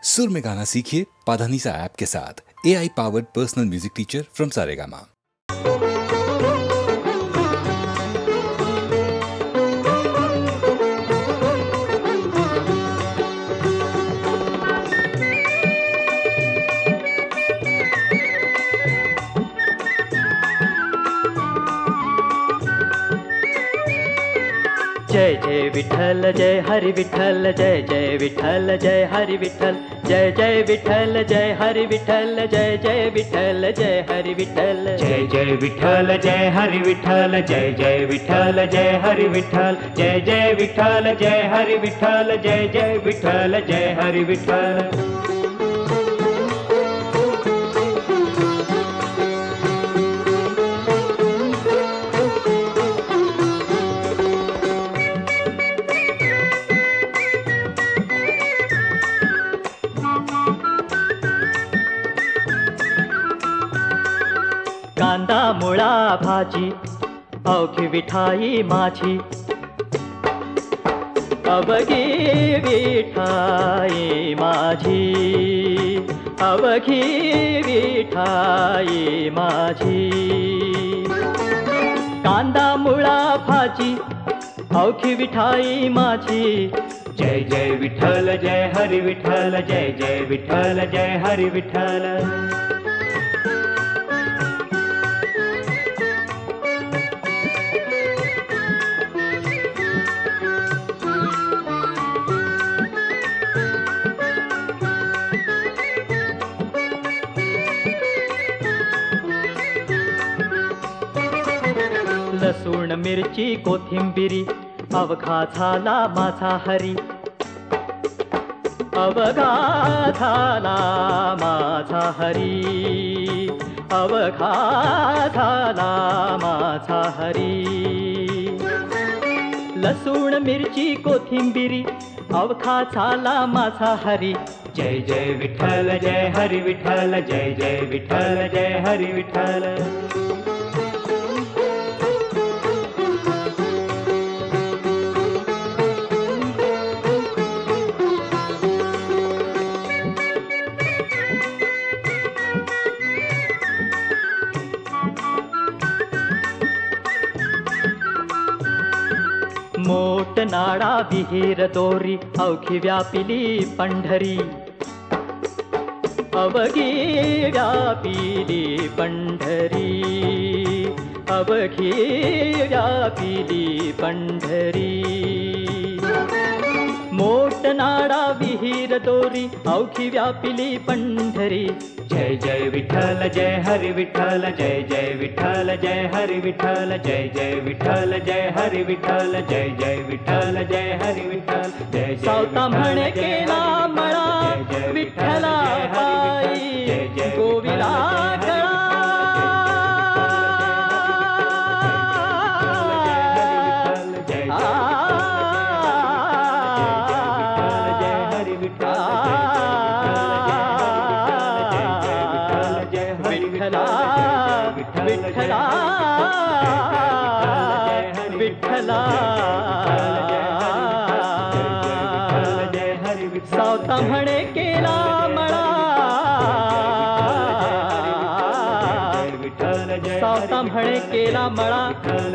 सुर में गाना सीखिए पाधानीसा ऐप के साथ। AI powered personal music teacher from Saregama. जय जय विठ्ठल जय हरि विठ्ठल जय जय विठ्ठल जय हरि विठ्ठल जय जय विठ्ठल जय हरि विठ्ठल जय जय विठ्ठल जय हरि विठ्ठल जय जय विठ्ठल जय हरि विठ्ठल जय जय विठ्ठल जय हरि विठ्ठल जय जय विठ्ठल जय हरि विठ्ठल जय जय विठ्ठल जय हरि विठ्ठल। कांदा मुळा भाजी अवघी विठाई माझी अवघी विठाई माझी अवघी विठाई माझी कांदा मुळा भाजी अवघी विठाई माझी जय जय विठ्ठल जय हरि विठ्ठल जय जय विठ्ठल जय हरि विठ्ठल। लसूण मिरची कोथिंबिरी अवघा झाला माझा हरी अवघा झाला माझा हरी अवघा झाला माझा हरी लसूण मिरची कोथिंबिरी अवघा झाला माझा हरी जय जय विठ्ठल जय हरि विठ्ठल जय जय विठ्ठल जय हरि विठ्ठल। मोट नाडा विहीर दोरी अवघी व्यापिली पंढरी अवघी व्यापिली पंढरी अवघी व्यापिली पंढरी मोट नाडा विहीर दोरी अवघी व्यापिली पंढरी जय जय विठ्ठल जय हरि विठ्ठल जय जय विठ्ठल जय हरि विठ्ठल जय जय विठ्ठल जय हरि विठ्ठल जय जय विठ्ठल जय हरि विठ्ठल जय सावता म्हणे केला मळा विठ्ठला पायी गोविला गळा विठ्ठला विठ्ठला सावता म्हणे केला मळा सावता म्हणे केला मळा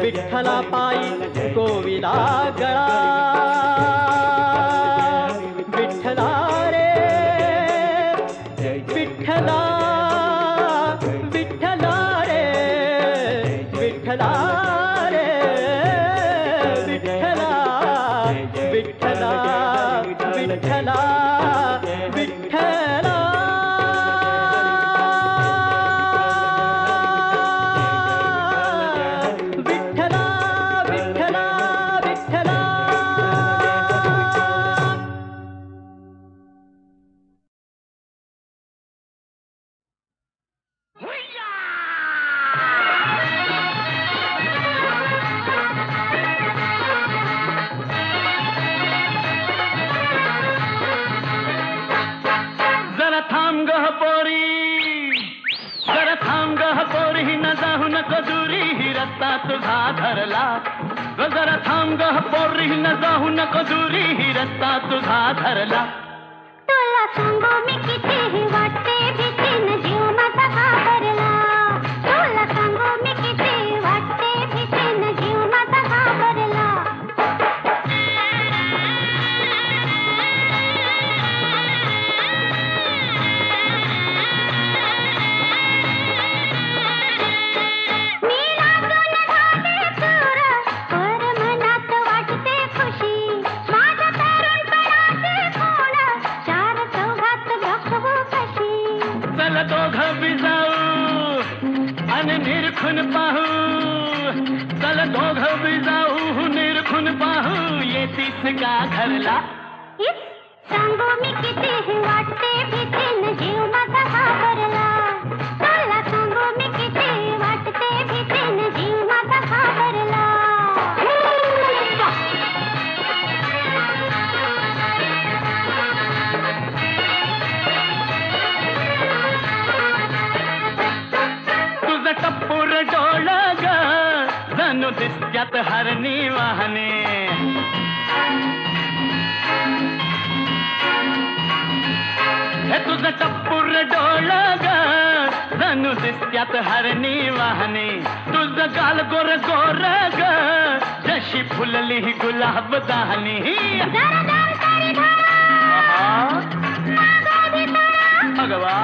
विठ्ठला पायी गोविला गळा विठ्ठला रे विठ्ठला विठ्ठला रे विठ्ठला रे विठ्ठला विठ्ठला विठ्ठला विठ्ठला रस्ता तुझा धरला जरा थांब ग पोरी न जाऊ नको दुरी रस्ता तुझा धरला तुला दिसत्यात हरणी वाहने हे तुझं टप्पूर डोळ ग जणू दिसत्यात हरणी वाहने तुझं गाल गोर गोर ग जशी फुलली गुलाब दाहनी भगवा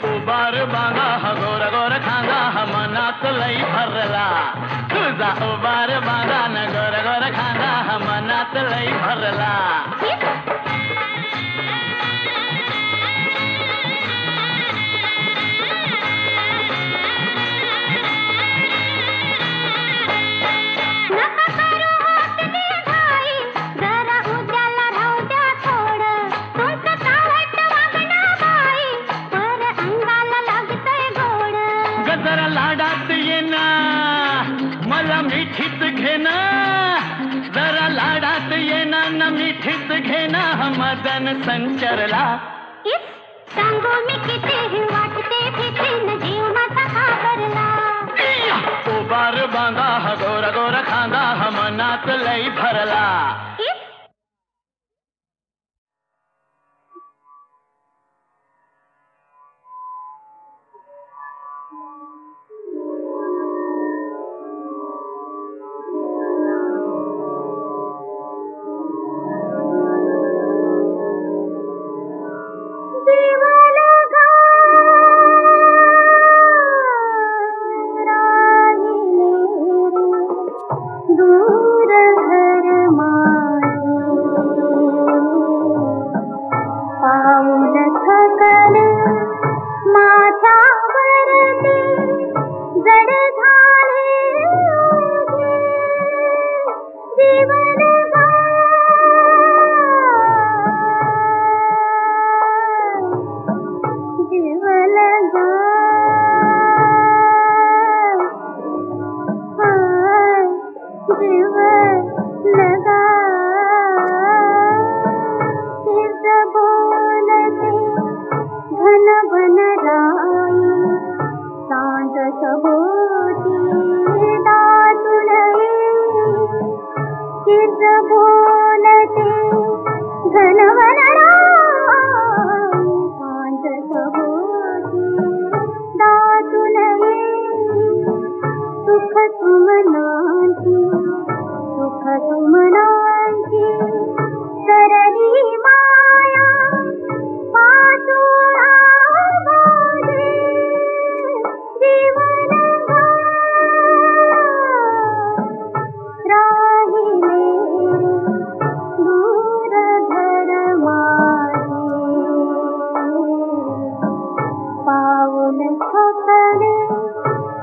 उबार बांगा गोर गोर खांगा मनात लई भरला तुझा उबार बांगा न गोर गोर खांगा मनात लई भरला मिठीत घेना जरा लाडात येना न मिठीत घेना मदन संचरला सांगू मी किती वाटते फिटे न जीव माझा घाबरला उबार बांधा गोर गोर खांदा मनात लई भरला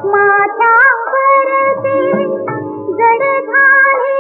माझ्या वरती जड झाले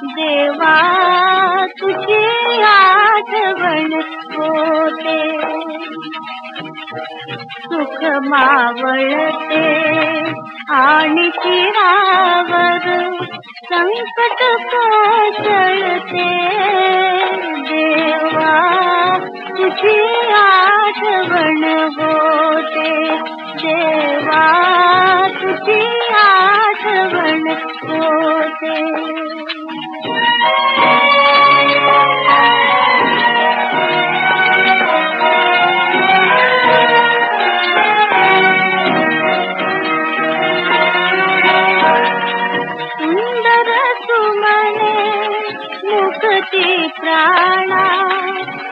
देवा तुझी आठवण होते, सुख मावळते आणि चिरावर संकट कोसळते, देवा तुझी आठवण होते, देवा तुझी आठवण होते. सुंदर सुमने मुक्ती प्राणा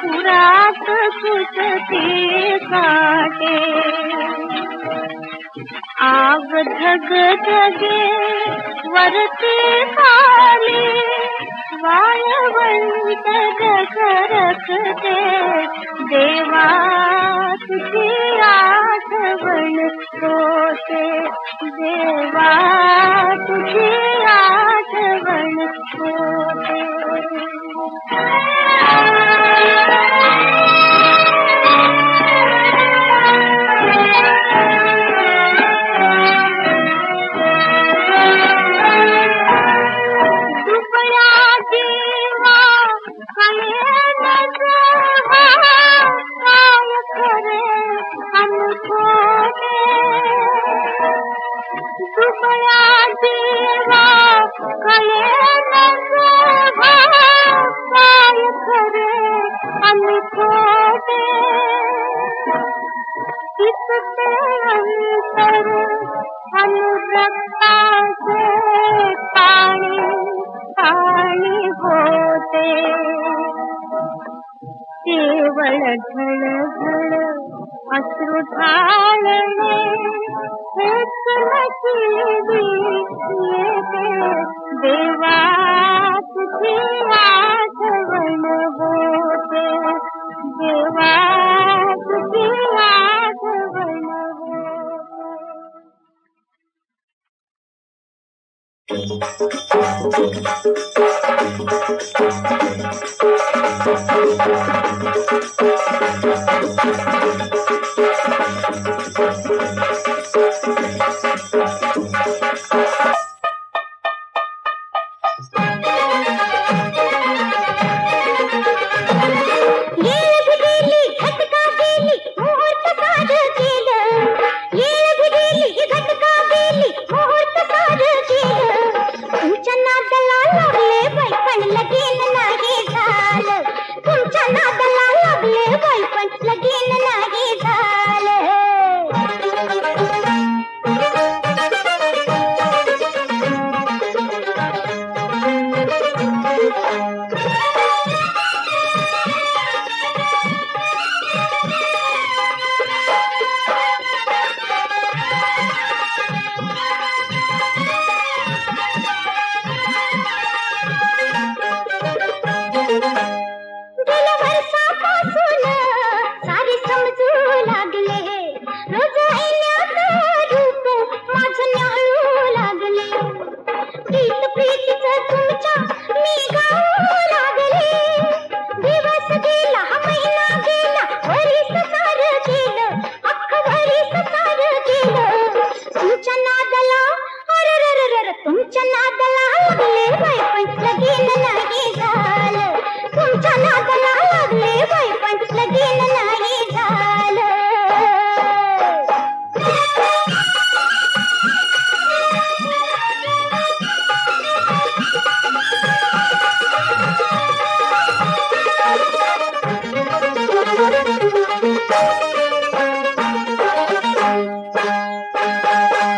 पुरात सुचती काटे, आग धग धगे वरती खाली वाळवंट रखते, देवा तुझी आठवण होते, देवा तुझी आठवण होते. केवळ घळघळ अश्रू ढाळणे हेच नशिबी येते, देवा तुझी आठवण होते, देवा तुझी आठवण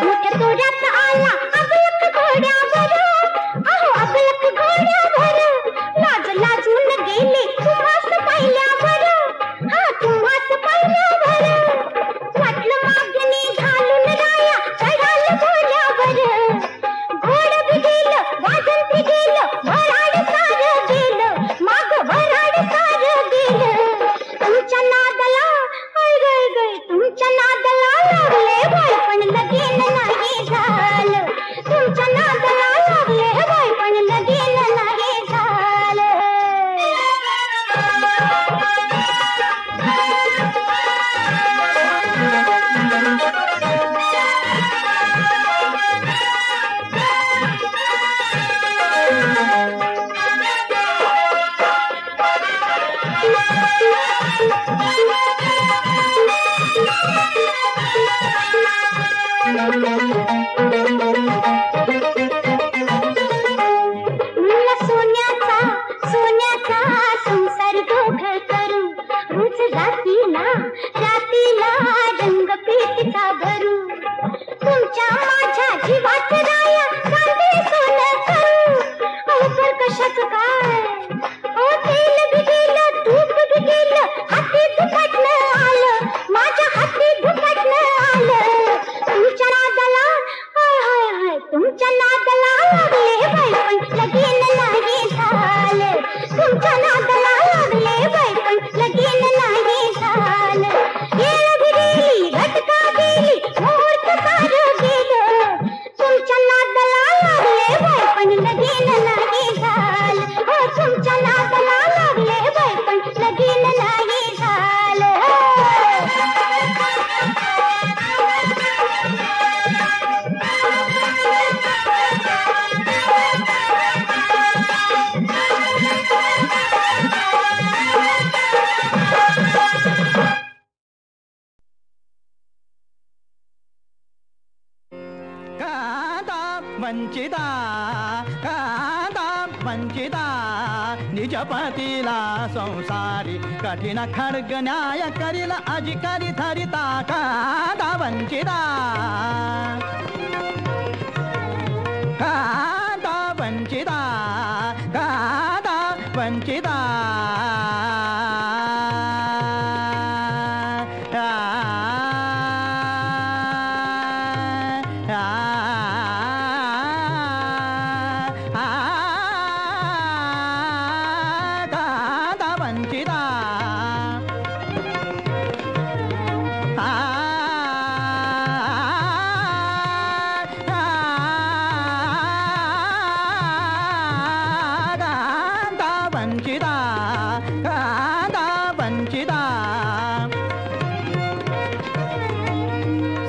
मुख्य तुझ्यात आला अबलक घोड्यावर वंचिता कांता वंचिता निजपतीला संसारी कठीण खड्ग न्याय करील अधिकारी धरिता कांता वंचिता कांता वंचिता कांता वंचिता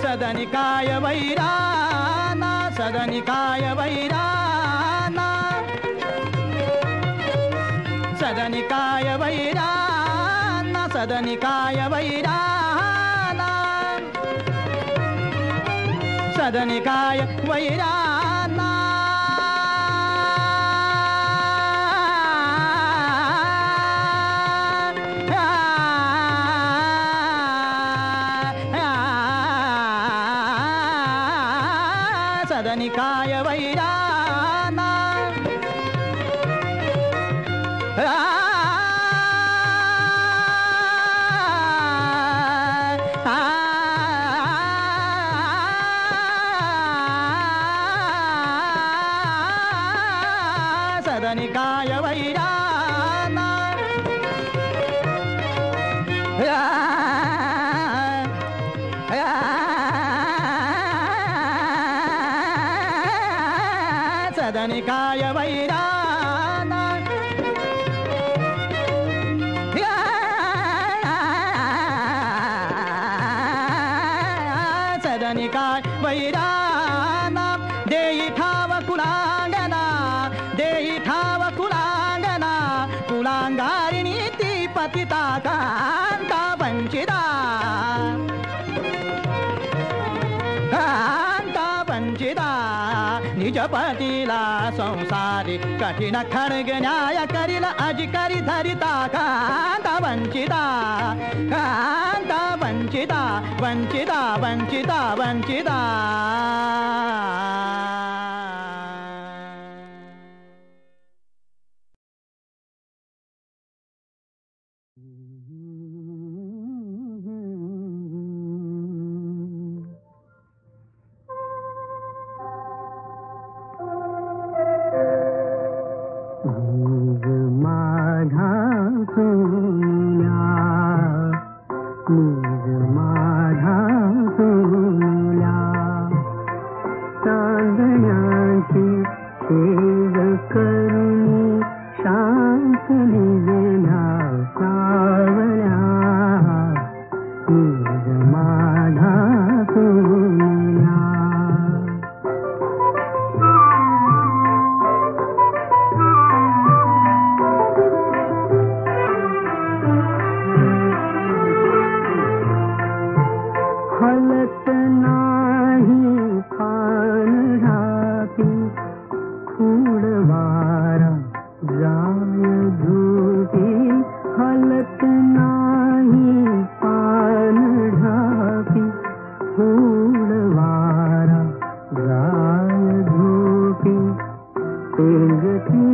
सदनिकाय वैराना सदनिकाय वैराना सदनिकाय वैराना सदनिकाय वैराना सदनिकाय वैराना सदनिकाय वैराना सदनिकाय वैराना सदनिकाय वैराना सदनिकाय वैराना देई ठाव कुलांगना देई ठाव कुलांगना कुलांगारिणी ती पतिता कांता वंचिता कांता वंचिता निजपतीला संसारी कठीण खड्ग न्याय करील अधिकारी धरिता कांता वंचिता कांता वंचिता वंचिता वंचिता वंचिता चांद फूलवारा जाय झूठी हलत नाही पान ढापी फूलवारा जाय झूठी तेजती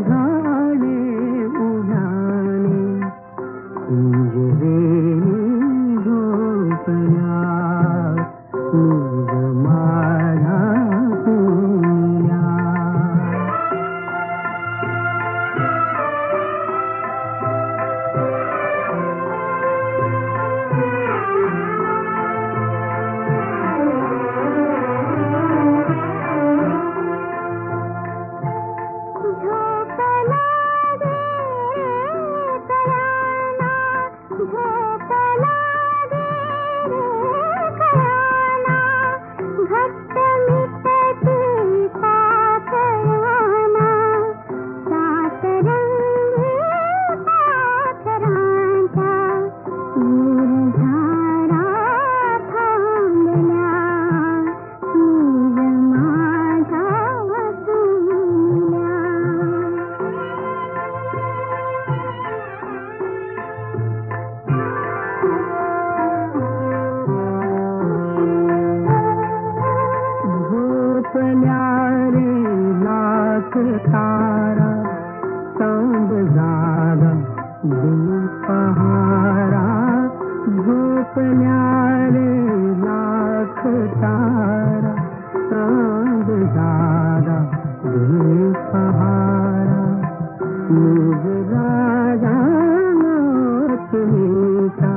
झाडे उजाणे कुंजवेणी झोपल्या निज माझा पुण्या तारा चांद जागा दिन पहारा झोपल्या रे लाख तारा चांद जागा दिन पहारा निज राजा नाचनीचा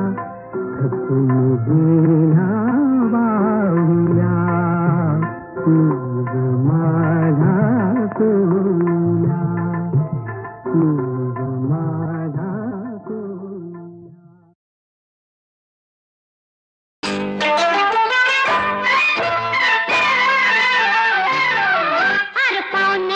थकून गेला बाहुल्या निज माझा तुला निज माझा तुला हर कौन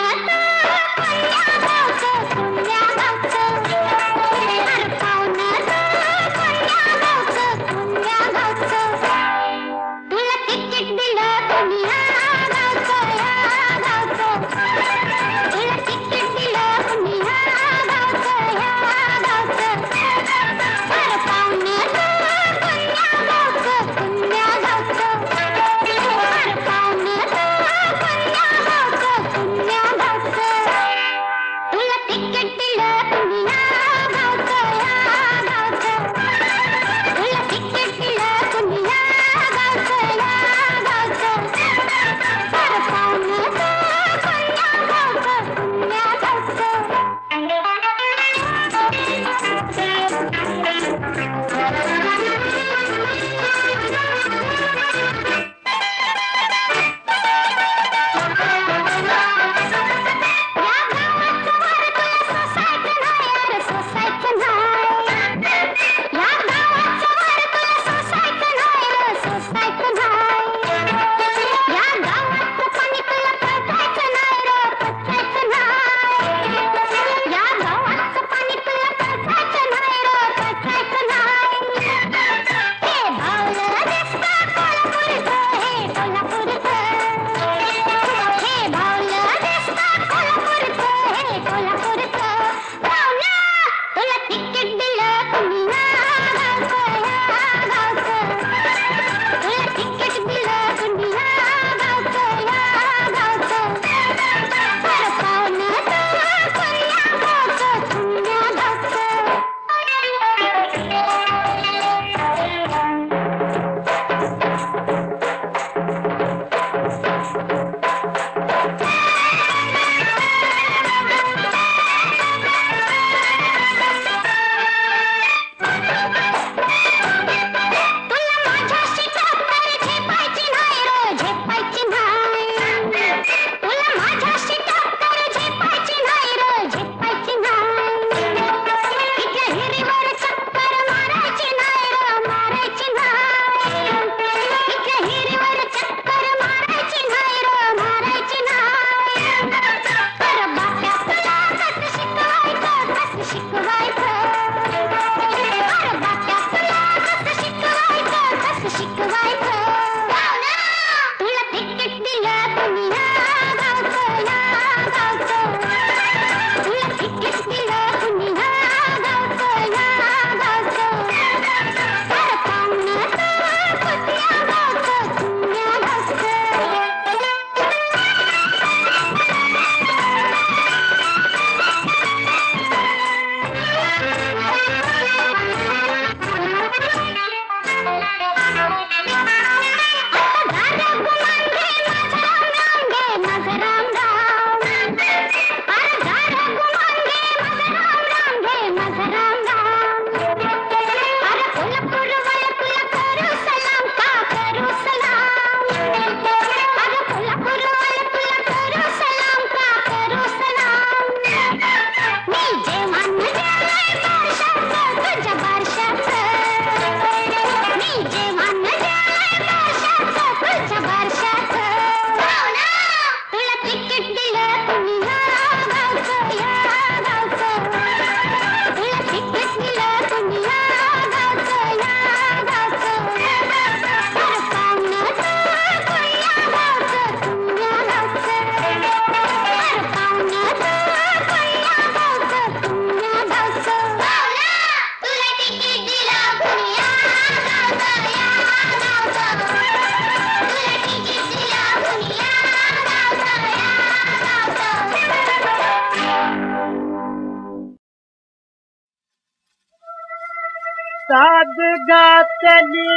साध घातली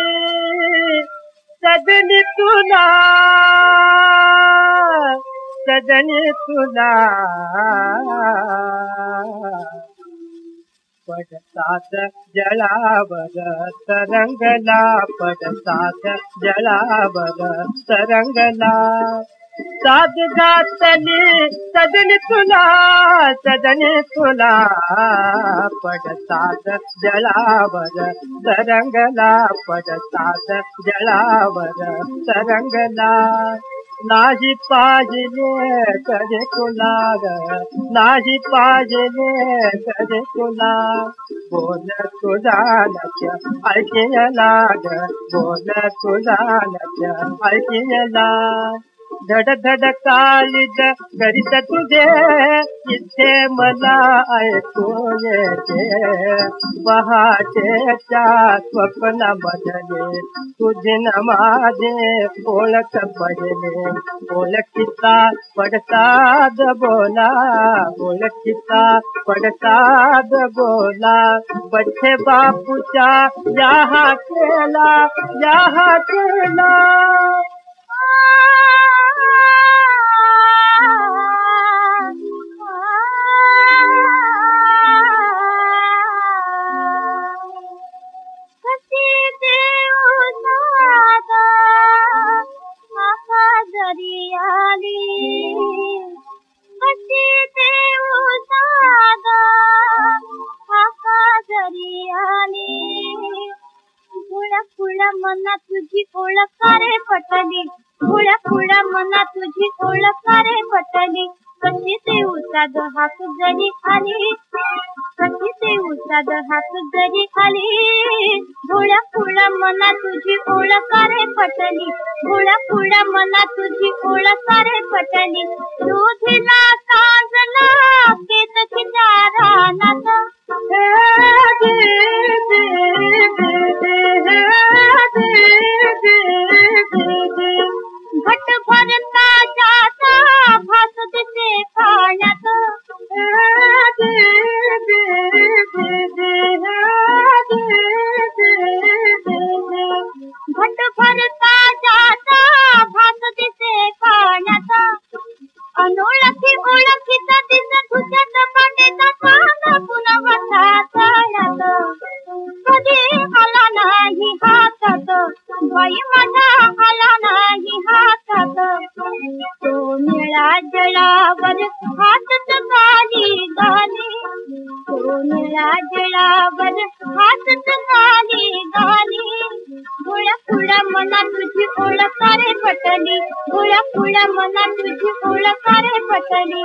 सजनी तुला पडतात जळावर तरंगला पडतात जळावर तरंगला साध घातली सजनी तुला पडतात जळावर तरंगला पडतात जळावर तरंगला नाही पाहिले कधी कुणाल नाही पाहिले कधी कुणा बोल तुझा नच ऐकियला बोल तुझा नच ऐकियला धड धड काळीज करीत तुझे इथे मला ऐकू येते पहाटेच्या स्वप्न बदले तुझी न माझे ओळख पडले ओळखीचा पडसाद बोला ओळखीचा पडसाद बोला बच्चे बापूच्या याहा केला फुळा मना तुझी ओळख रे पटली फुळा मना तुझी ओळख रे पटली कशी ते उसाद हात जरी आली कशी ते उसाद हात जरी आली फुळा मना तुझी ओळख रे पटली फुळा मना तुझी ओळख रे पटली दुधीला साजला केतकी रानात घट भरता जाता भात दिसे पाण्यात घट भरता जाता भात दिसे पाण्यात अनोळखी ओळखीत दिस तुझ्यात पाण्याचा सांग पुन्हा वसा चाळ्यात कधी आला नाही हातात बाई माझा आला नाही हातात तो निळा जळावर हातच गाली गाली तो निळा जळावर हातच गाली गाली फुळा मना तुझी ओळख रे पटली फुळा मना तुझी ओळख रे पटली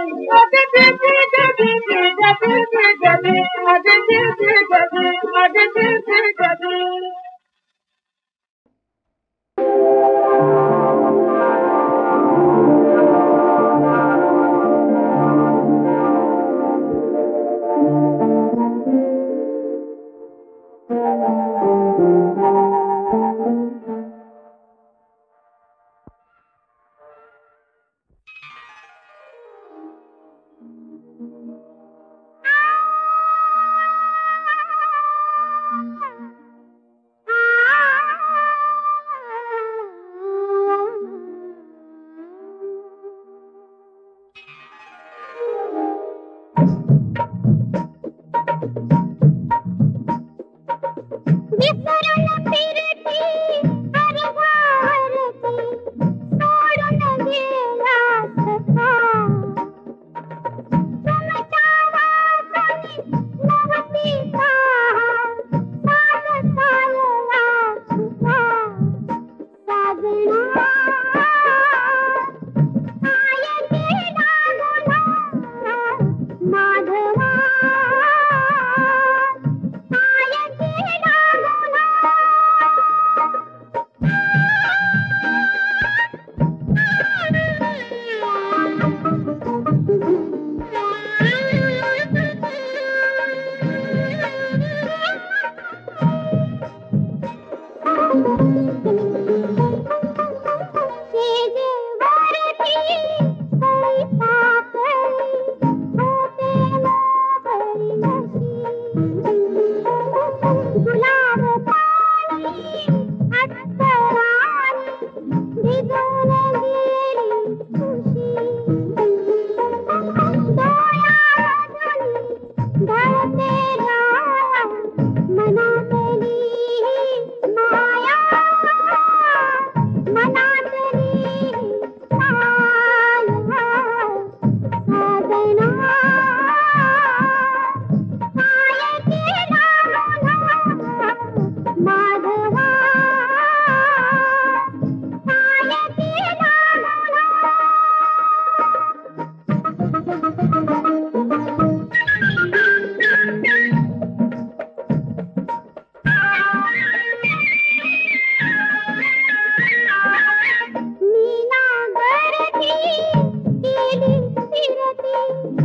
माधव मीना गर्दी केली फिरती